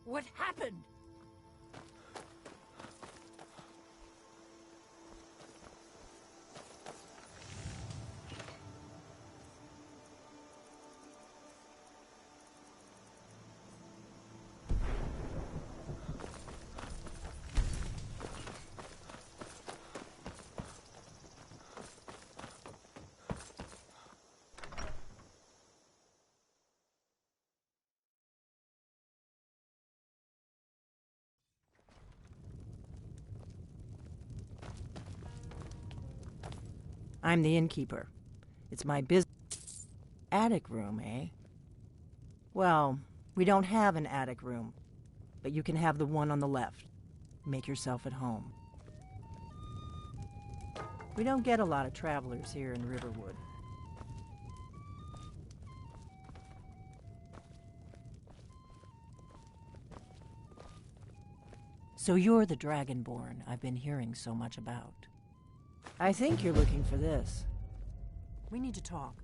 What happened? I'm the innkeeper. It's my business. Attic room, eh? Well, we don't have an attic room, but you can have the one on the left. Make yourself at home. We don't get a lot of travelers here in Riverwood. So you're the Dragonborn I've been hearing so much about. I think you're looking for this. We need to talk.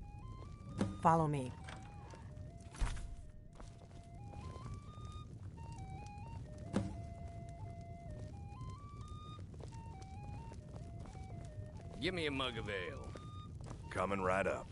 Follow me. Give me a mug of ale. Coming right up.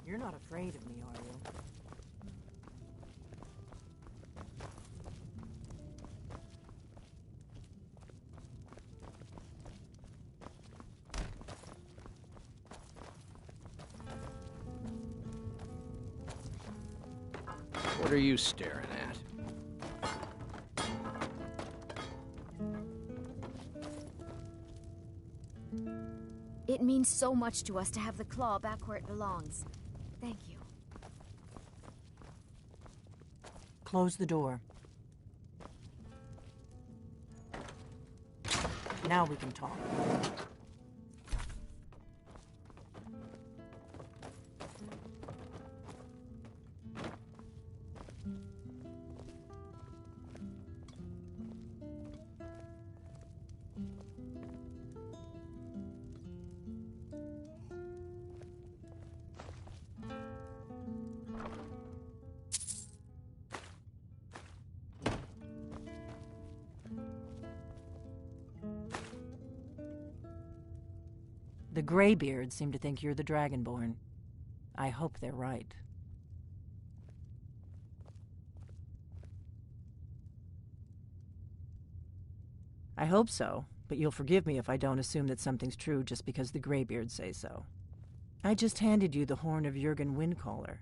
You're not afraid of me, are you? What are you staring at? It means so much to us to have the claw back where it belongs. Thank you. Close the door. Now we can talk. The Greybeards seem to think you're the Dragonborn. I hope they're right. I hope so, but you'll forgive me if I don't assume that something's true just because the Greybeards say so. I just handed you the horn of Jurgen Windcaller.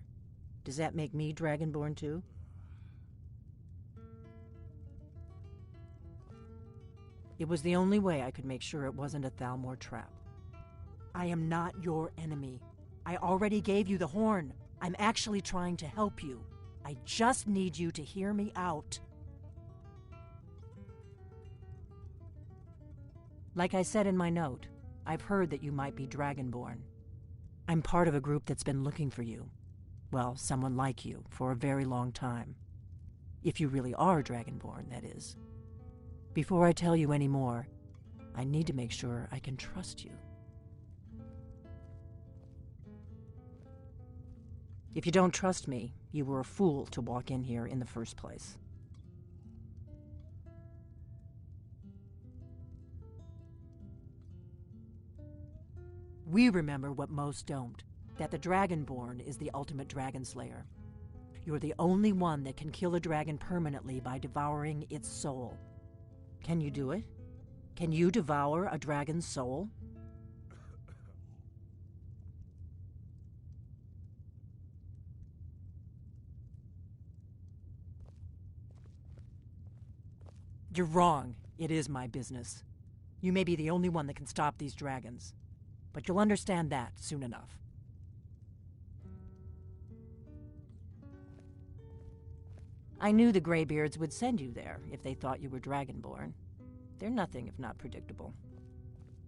Does that make me Dragonborn too? It was the only way I could make sure it wasn't a Thalmor trap. I am not your enemy. I already gave you the horn. I'm actually trying to help you. I just need you to hear me out. Like I said in my note, I've heard that you might be Dragonborn. I'm part of a group that's been looking for you. Well, someone like you, for a very long time. If you really are Dragonborn, that is. Before I tell you any more, I need to make sure I can trust you. If you don't trust me, you were a fool to walk in here in the first place. We remember what most don't, that the Dragonborn is the ultimate dragon slayer. You're the only one that can kill a dragon permanently by devouring its soul. Can you do it? Can you devour a dragon's soul? You're wrong. It is my business. You may be the only one that can stop these dragons. But you'll understand that soon enough. I knew the Greybeards would send you there if they thought you were Dragonborn. They're nothing if not predictable.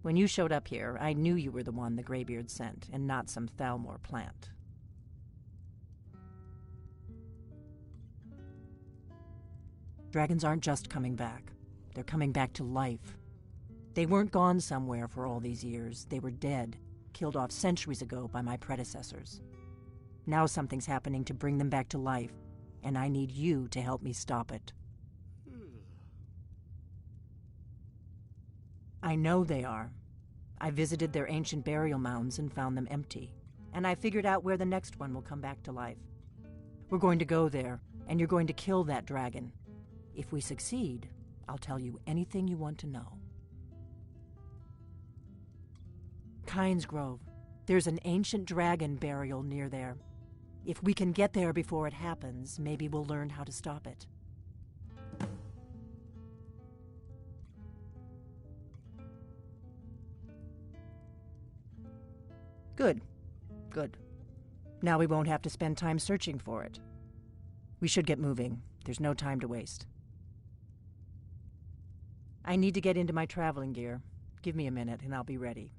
When you showed up here, I knew you were the one the Greybeards sent, and not some Thalmor plant. Dragons aren't just coming back. They're coming back to life. They weren't gone somewhere for all these years. They were dead, killed off centuries ago by my predecessors. Now something's happening to bring them back to life, and I need you to help me stop it. I know they are. I visited their ancient burial mounds and found them empty, and I figured out where the next one will come back to life. We're going to go there, and you're going to kill that dragon. If we succeed, I'll tell you anything you want to know. Kynes Grove. There's an ancient dragon burial near there. If we can get there before it happens, maybe we'll learn how to stop it. Good. Good. Now we won't have to spend time searching for it. We should get moving. There's no time to waste. I need to get into my traveling gear. Give me a minute and I'll be ready.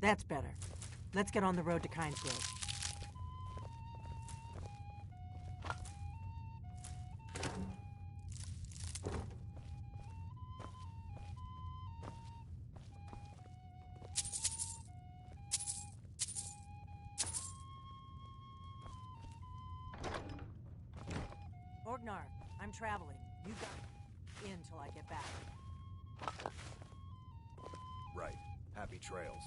That's better. Let's get on the road to Kynes Grove. Orgnar, I'm traveling. You got in till I get back. Right. Happy trails.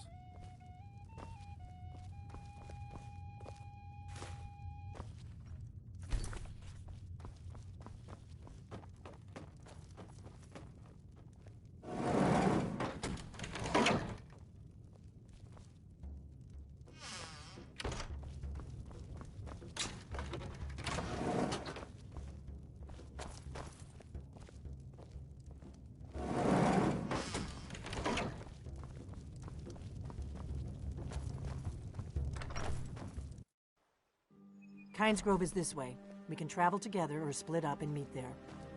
Kynes Grove is this way. We can travel together or split up and meet there.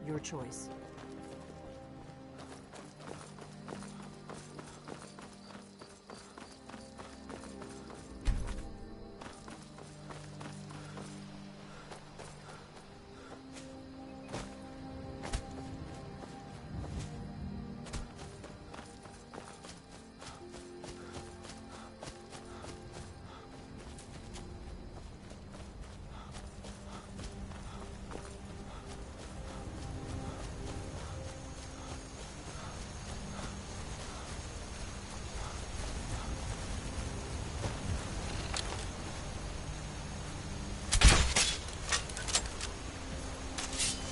Your choice.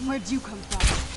Where'd you come from?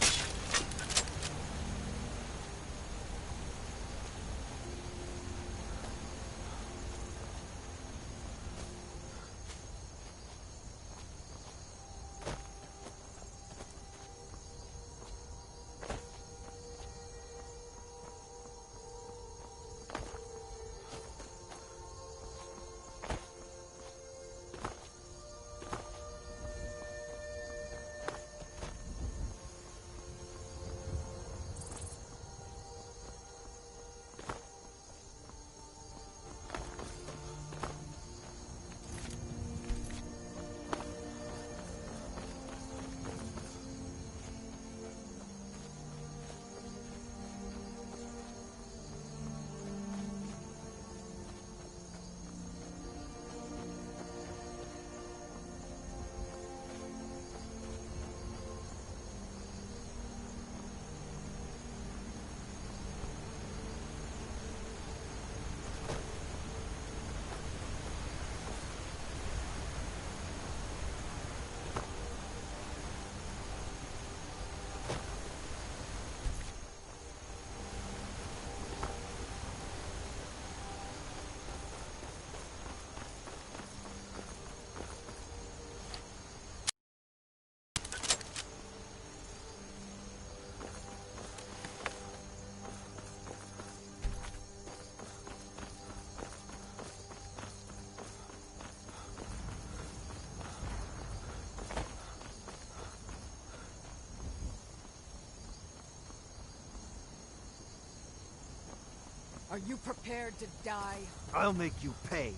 Are you prepared to die? I'll make you pay.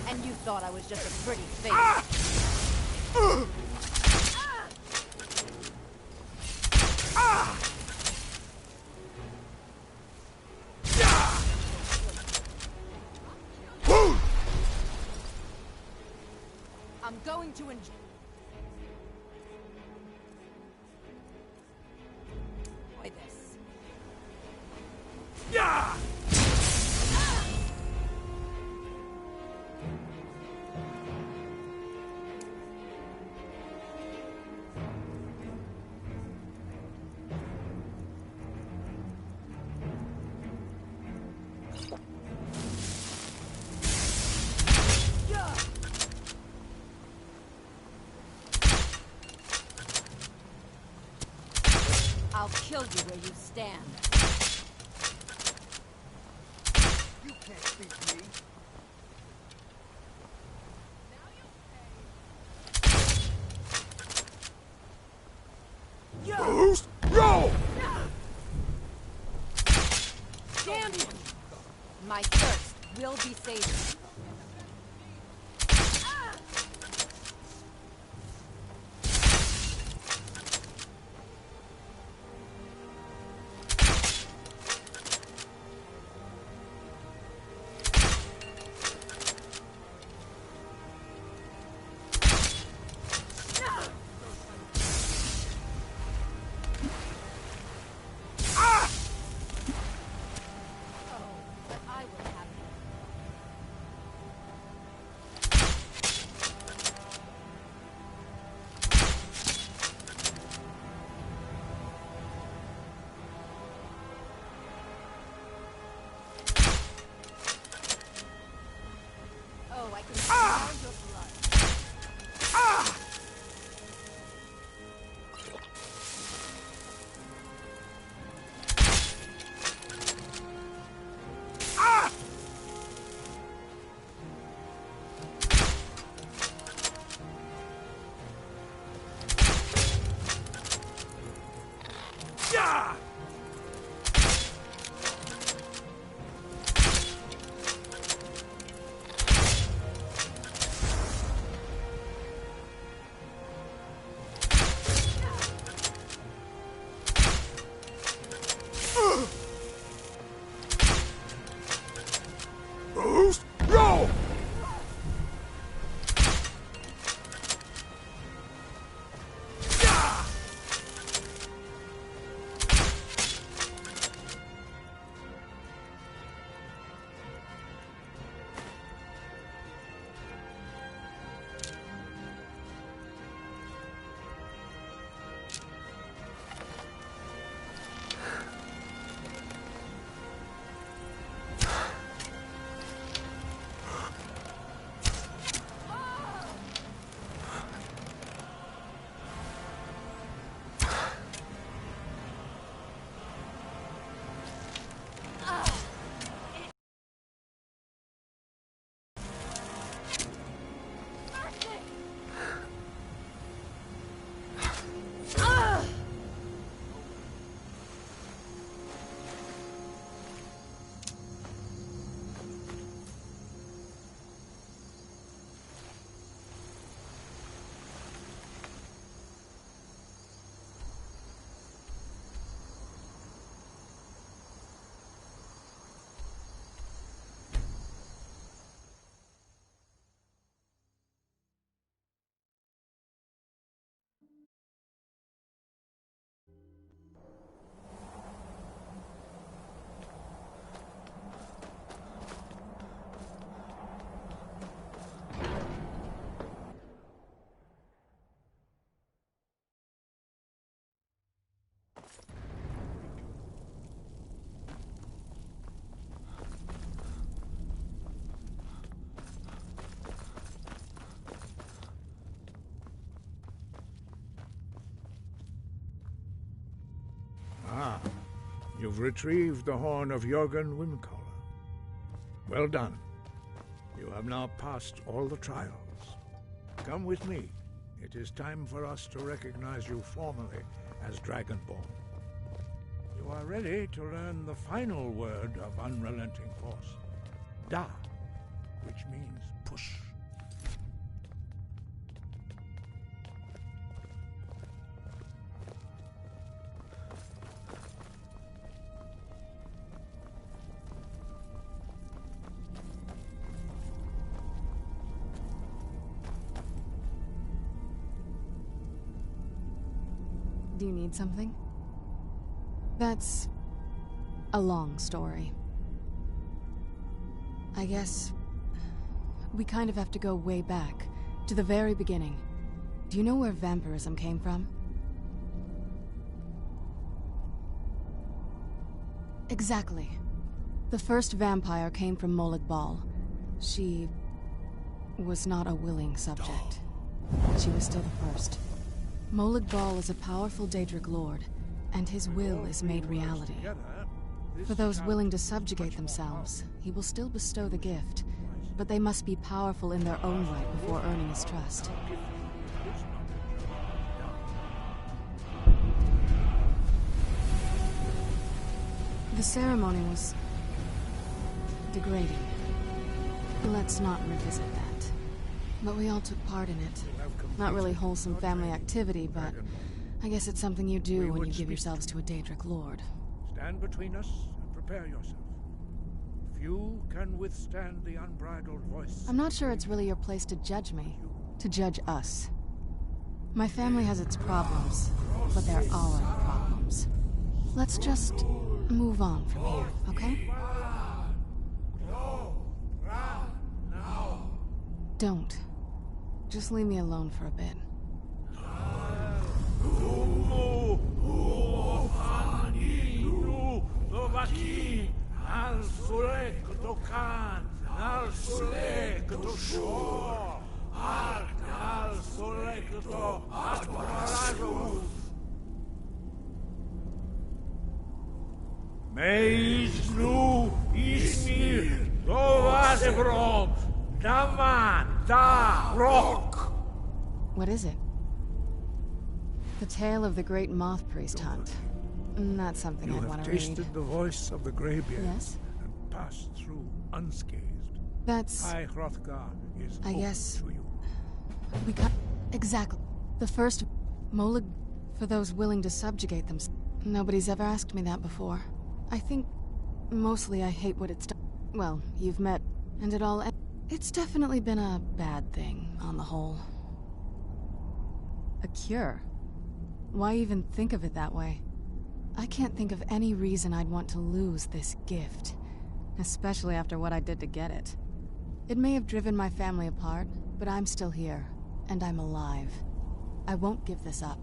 And you thought I was just a pretty face. I'm going to enjoy this. Yeah! I'll kill you where you stand. You can't beat me. Boost! Roll! Damn you! My thirst will be sated. I will have you. Oh, I can smell your blood. Yeah! Boost! Roll! Yeah! You've retrieved the horn of Jörgen Windcaller. Well done. You have now passed all the trials. Come with me. It is time for us to recognize you formally as Dragonborn. You are ready to learn the final word of unrelenting force. Da, which means push. Do you need something? That's a long story. I guess we kind of have to go way back, to the very beginning. Do you know where vampirism came from? Exactly. The first vampire came from Molag Bal. She was not a willing subject. She was still the first. Molag Bal is a powerful Daedric lord, and his will is made reality. For those willing to subjugate themselves, he will still bestow the gift, but they must be powerful in their own right before earning his trust. The ceremony was degrading. Let's not revisit that. But we all took part in it. Not really wholesome family activity, but I guess it's something you do when you give yourselves to a Daedric lord. Stand between us and prepare yourself. Few can withstand the unbridled voice. I'm not sure it's really your place to judge me, to judge us. My family has its problems, but they're our problems. Let's just move on from here, okay? Don't. Just leave me alone for a bit. Meisnu ismir dovasebrom daman da rock. What is it? The tale of the great moth priest hunt. Not something You I'd have want to read. tasted the voice of the Greybeard Yes? and passed through unscathed. That's... High Hrothgar is I open guess- to you. We got... Exactly. The first... Molag... For those willing to subjugate them. Nobody's ever asked me that before. I think... Mostly I hate what it's done. Well, you've met... And it all... It's definitely been a bad thing, on the whole. A cure? Why even think of it that way? I can't think of any reason I'd want to lose this gift. Especially after what I did to get it. It may have driven my family apart, but I'm still here. And I'm alive. I won't give this up.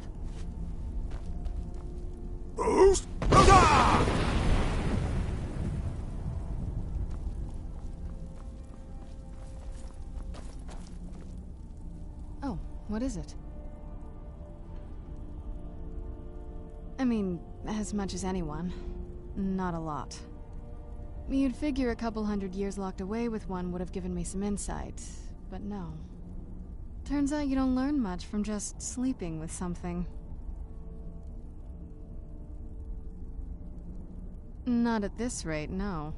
Oh, what is it? I mean, as much as anyone. Not a lot. You'd figure a couple hundred years locked away with one would have given me some insight, but no. Turns out you don't learn much from just sleeping with something. Not at this rate, no.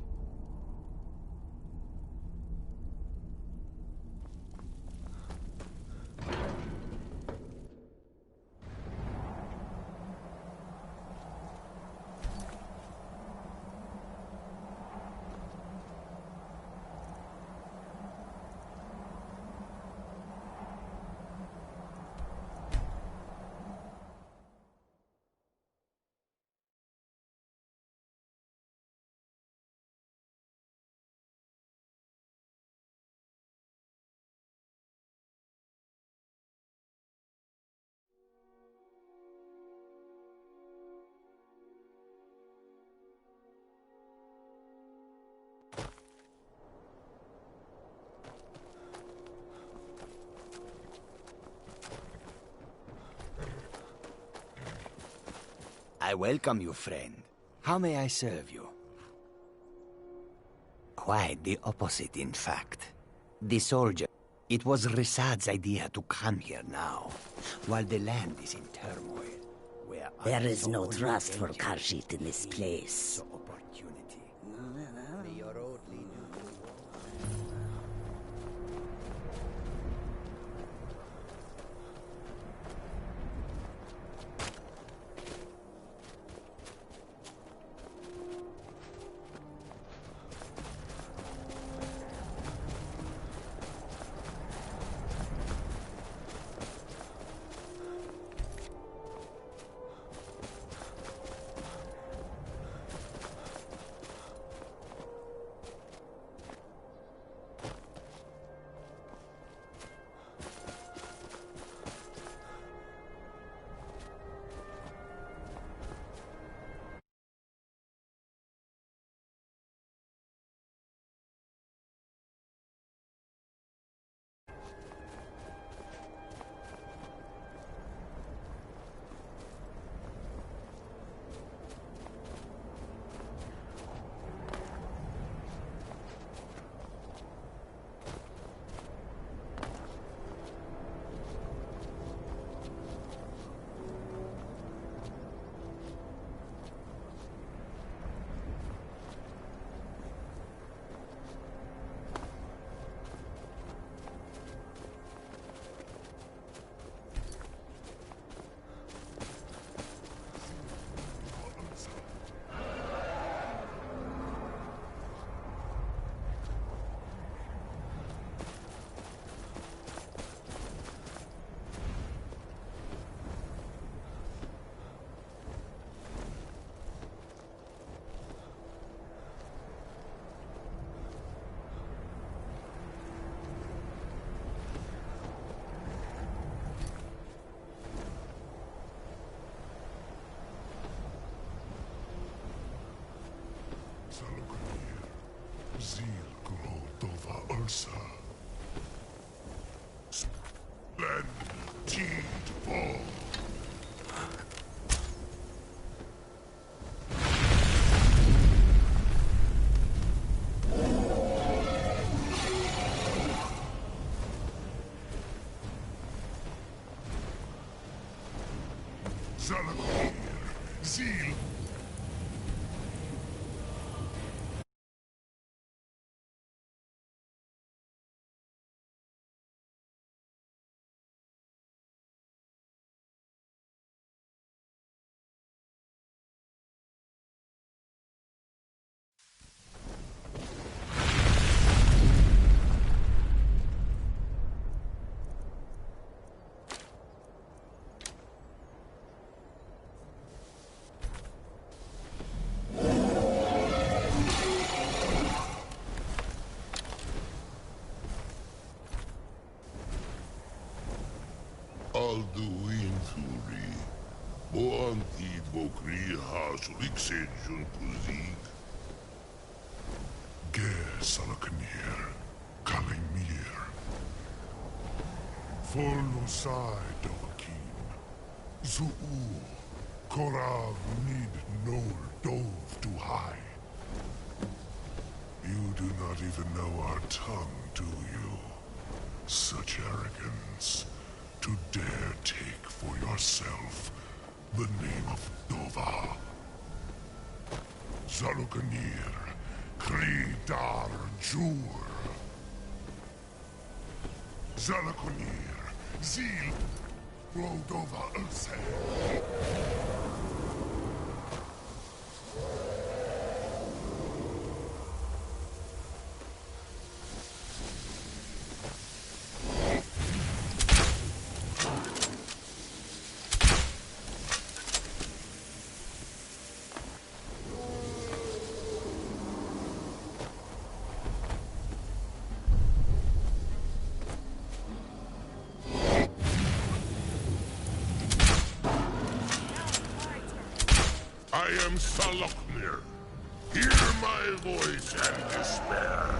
I welcome you, friend. How may I serve you? Quite the opposite, in fact. The soldier... It was Risad's idea to come here now, while the land is in turmoil. Where There is no only trust for danger Karshit in this place. so opportunity. May your road lead you to Zil Grodova Ursa. Splendid ball. Zalakir, Zil. Alduin Thuri, Boantid Bokri Hasuliksenjun Kuzik, Ger Salakanir, Kalimir, Folusai Dovakin, Zuu, Korav Nid Nol Dove to High. You do not even know our tongue, do you? Such arrogance. To dare take for yourself the name of Dova. Zalukanir, Kridar Jur. Zalakunir, Zil, Rodova Urse. I am Saloknir. Hear my voice and despair.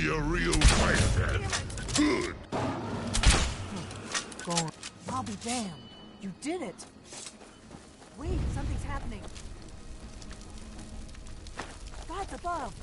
a real fighter then. Good. Go on. I'll be damned. You did it. Wait, something's happening. God's above.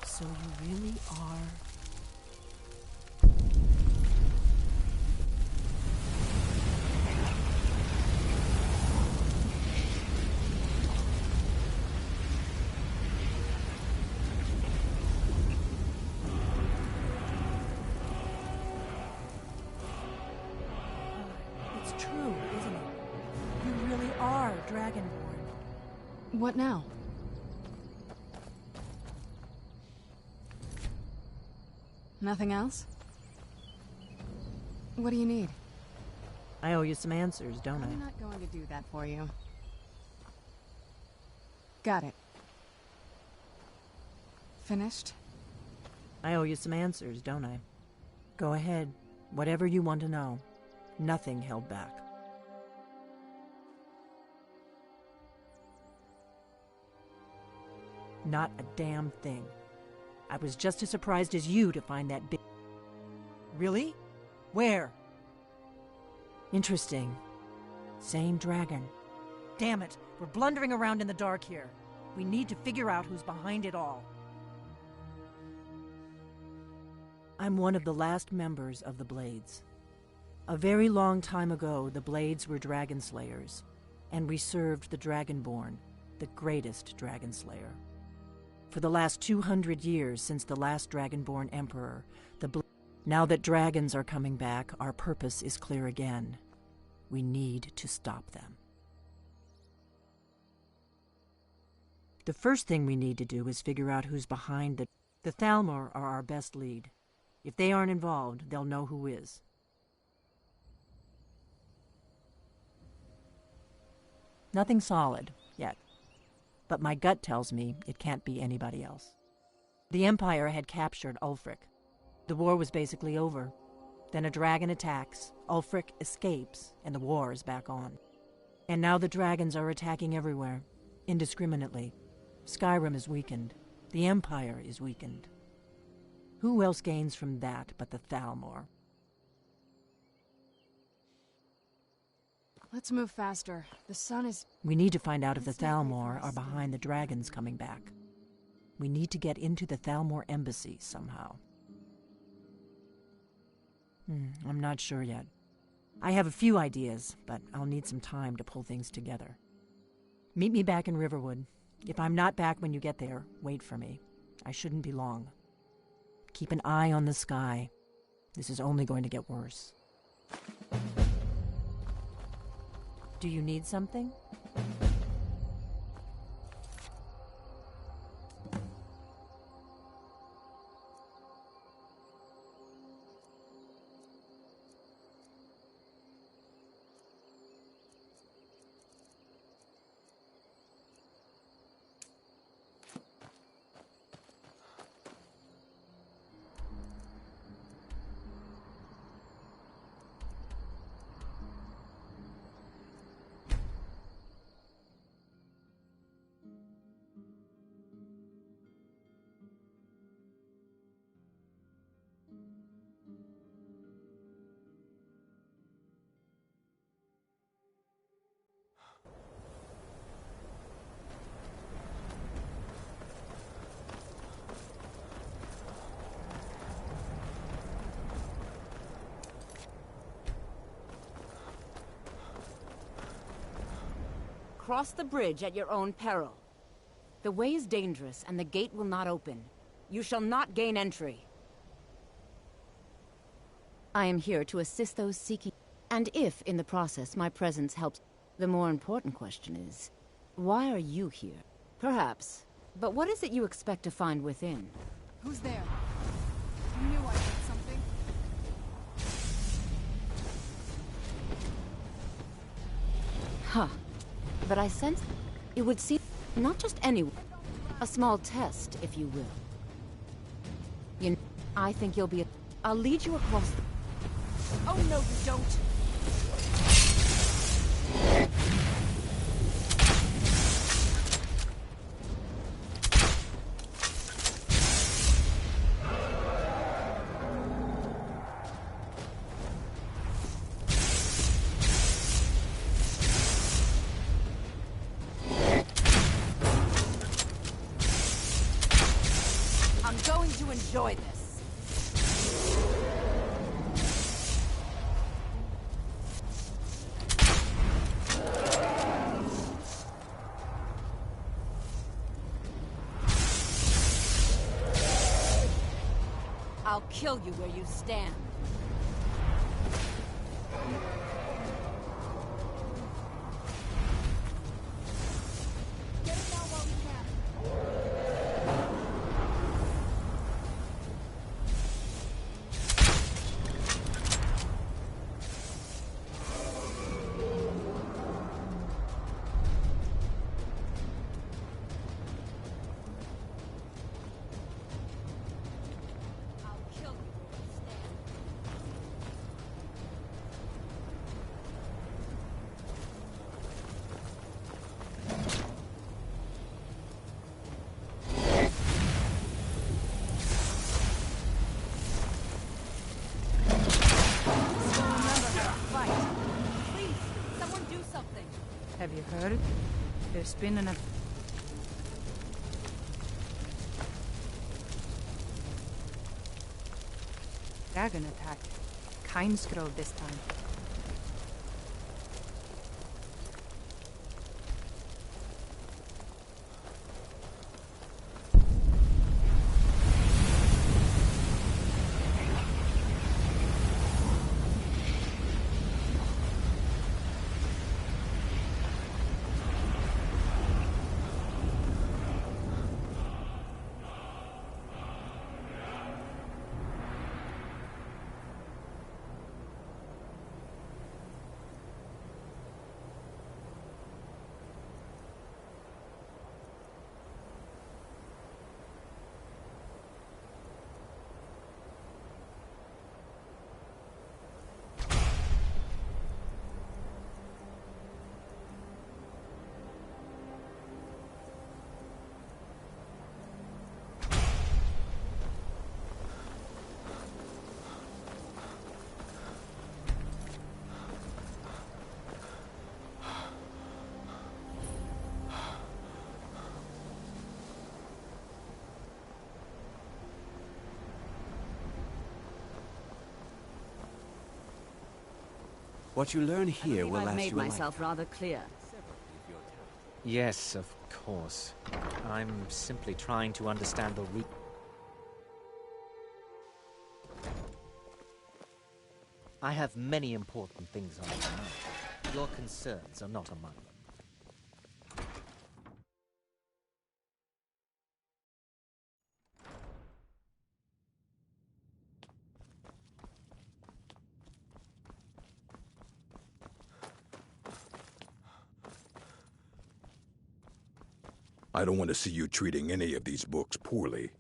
So you really are... It's true, isn't it? You really are Dragonborn. What now? Nothing else? What do you need? I owe you some answers, don't I? I'm not going to do that for you. Got it. Finished? I owe you some answers, don't I? Go ahead. Whatever you want to know. Nothing held back. Not a damn thing. I was just as surprised as you to find that big... Really? Where? Interesting. Same dragon. Damn it! We're blundering around in the dark here. We need to figure out who's behind it all. I'm one of the last members of the Blades. A very long time ago, the Blades were dragon slayers, and we served the Dragonborn, the greatest dragon slayer. For the last 200 years since the last Dragonborn Emperor, now that dragons are coming back, our purpose is clear again. We need to stop them. The first thing we need to do is figure out who's behind the Thalmor are our best lead. If they aren't involved, they'll know who is. Nothing solid, yet. But my gut tells me it can't be anybody else. The Empire had captured Ulfric. The war was basically over. Then a dragon attacks, Ulfric escapes, and the war is back on. And now the dragons are attacking everywhere, indiscriminately. Skyrim is weakened. The Empire is weakened. Who else gains from that but the Thalmor? Let's move faster. The sun is... We need to find out if the Thalmor are behind the dragons coming back. We need to get into the Thalmor embassy somehow. I'm not sure yet. I have a few ideas, but I'll need some time to pull things together. Meet me back in Riverwood. If I'm not back when you get there, wait for me. I shouldn't be long. Keep an eye on the sky. This is only going to get worse. Do you need something? cross the bridge at your own peril. The way is dangerous, and the gate will not open. You shall not gain entry. I am here to assist those seeking... And if, in the process, my presence helps... The more important question is, why are you here? Perhaps. But what is it you expect to find within? Who's there? I knew I heard something. Huh. But I sense it would seem not just anyone. A small test, if you will. You know, I think you'll be... I'll lead you across the... Oh, no, you don't! I'm going to enjoy this. I'll kill you where you stand. Get it now while we can. Have you heard? There's been an... dragon attack. Kainsgrove this time. What you learn here will last I've made you a myself rather clear. Yes, of course. I'm simply trying to understand the root. I have many important things on my mind. Your concerns are not among them. I don't want to see you treating any of these books poorly.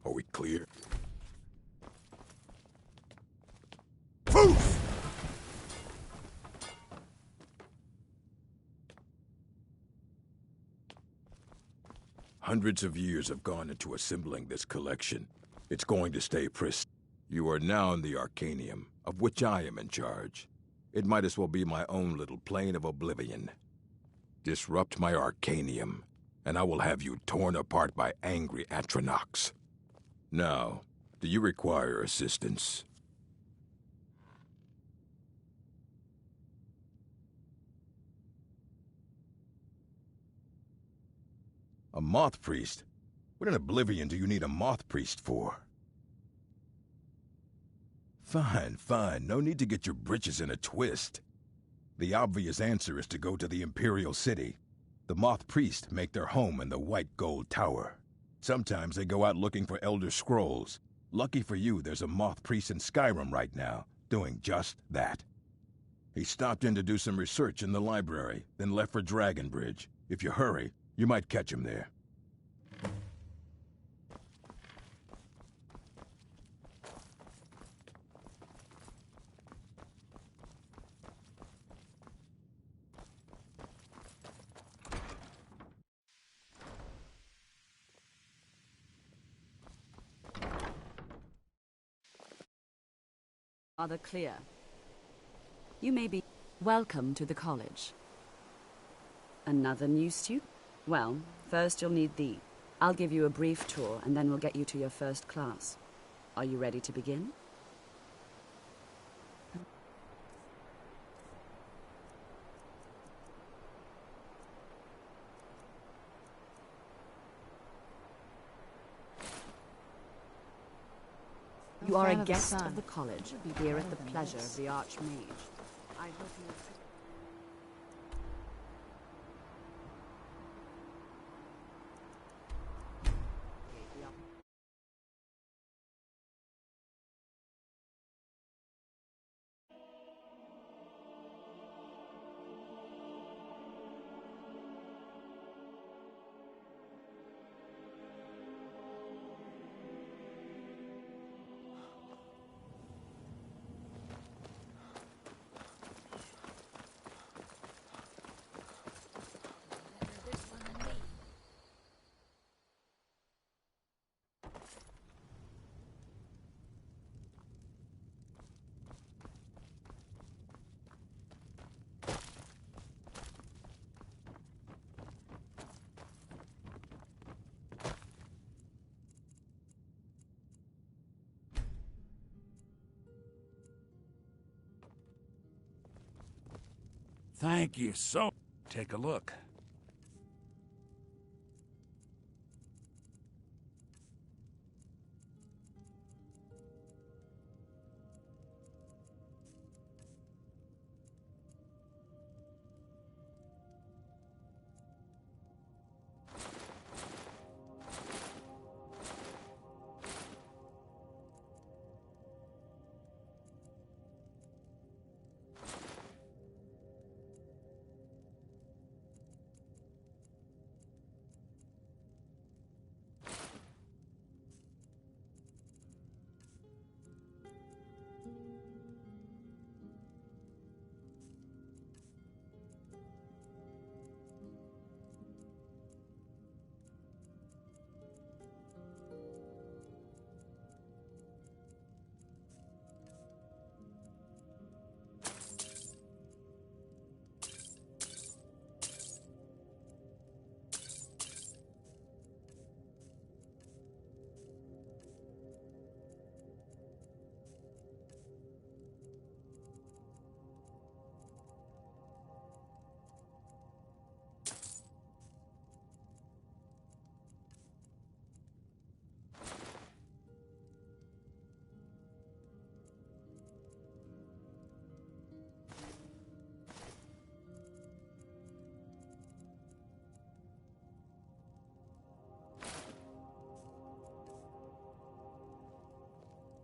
Are we clear? Poof! Hundreds of years have gone into assembling this collection. It's going to stay pristine. You are now in the Arcanium, of which I am in charge. It might as well be my own little plane of oblivion. Disrupt my Arcanium, and I will have you torn apart by angry Atronachs. Now, do you require assistance? A moth priest? What in Oblivion do you need a moth priest for? Fine, fine. No need to get your britches in a twist. The obvious answer is to go to the Imperial City. The moth priests make their home in the White Gold Tower. Sometimes they go out looking for Elder Scrolls. Lucky for you, there's a moth priest in Skyrim right now, doing just that. He stopped in to do some research in the library, then left for Dragonbridge. If you hurry, you might catch him there. Rather clear. You may be welcome to the college. Another new student? Well, first you'll need thee. I'll give you a brief tour, and then we'll get you to your first class. Are you ready to begin? You are a guest of the college, here at the pleasure of the Archmage. I hope you... Thank you so much. Take a look.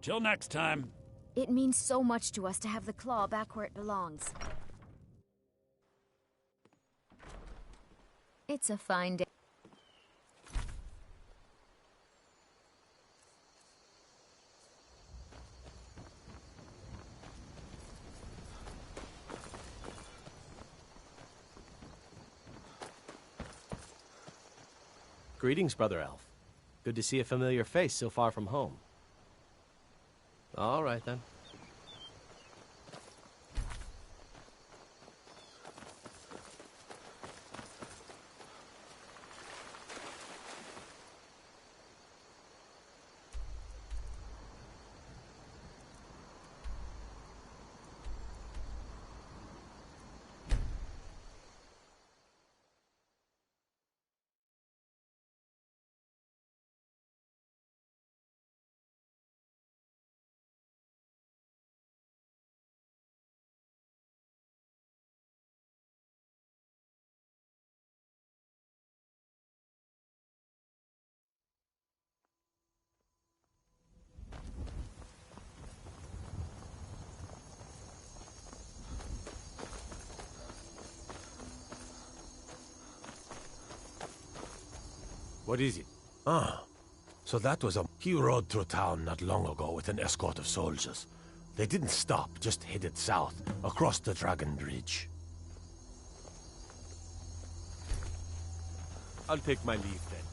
Till next time. It means so much to us to have the claw back where it belongs. It's a fine day. Greetings, Brother Elf. Good to see a familiar face so far from home. All right, then. What is it? Ah, so that was a... He rode through town not long ago with an escort of soldiers. They didn't stop, just headed south, across the Dragon Bridge. I'll take my leave then.